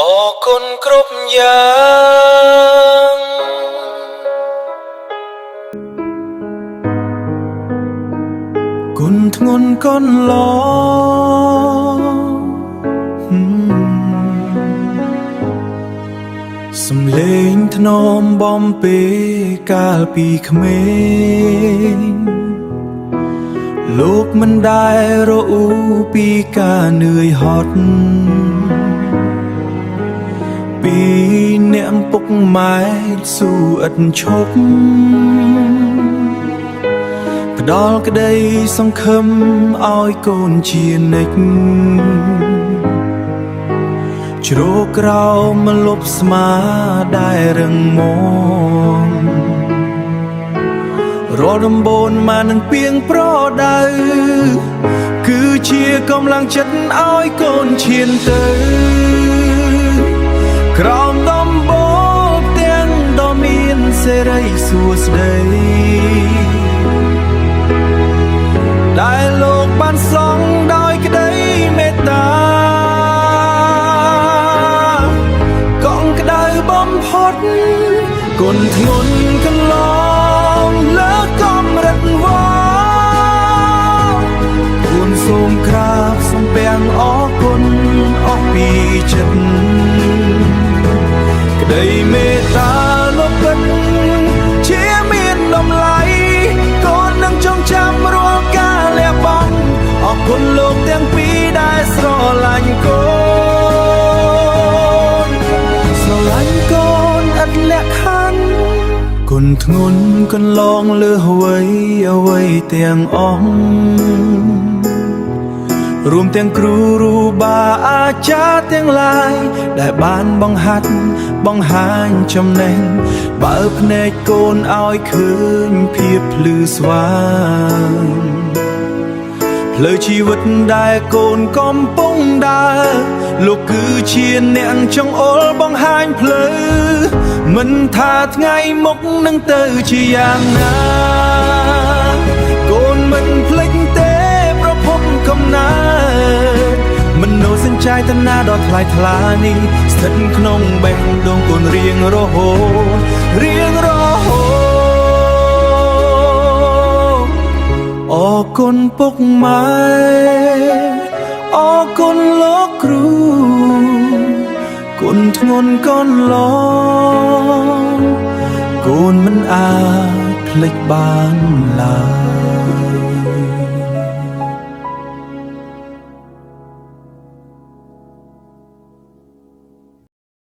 អរគុណគ្រប់យ៉ាងគុណធ្ងន់កូនឡសំលេងធ្នមបំពេកាលពីក្មេងលោកមិនដែលរអ៊ូពីការនឿយហត់ពីអ្នកពុកម៉ែស៊ូឥតឈប់ផ្ដល់ក្តីសង្ឃឹមឲ្យកូនជានិច្ចជ្រោកក្រោមមកលុបស្មាដែលរឹងមាំរាល់ដំបូនមកនឹងពីងប្រដៅគឺជាកម្លាំងចិត្តឲ្យកូនឈានទៅក្រោមដំបូលទាំងដ៏មានសេរីសួស្តីដែលលោកបានសង់ដោយក្តីមេត្តាកងក្តៅបំផុតគុណធ្ងន់កន្លងលើកំរិតវគួនសូមក្រាបសំពះអរគុណអស់ពីចិត្តក្តីមេត្តាលោកពិតជាមានតម្លៃកូននឹងចងចាំរាល់ការលះបង់អរគុណលោកទាំងពីរដែលស្រឡាញ់កូនស្រឡាញ់កូនឥតលក្ខខណ្ឌគុណធ្ងន់កន្លងលើអ្វីទាំងអស់រួមទាំងគ្រូបាអាចារ្យទាំងឡាយដែលបានបង្ហាត់បង្ហាញចំណេះបើភ្នែកកូនឲ្យឃើញភាពភ្លឺស្វាងផ្លូវជីវិតដែលកូនកំពុងដើរលោកគឺជាអ្នកចង្អុលបង្ហាញផ្លូវមិនថាថ្ងៃមុខនឹងទៅជាយ៉ាងណាកូនមិនភ្លេចទេប្រភពកំណើតមនោសញ្ចាយតនាដ៏ថ្លៃថ្លានេះស្ថិតក្នុងបេះដូងកូនរៀងរហូតអរគុណពុកម៉ែអរគុណលោកគ្រូគុណធ្ងន់កូនឡងកូនមិនអាចភ្លេចបានឡើយ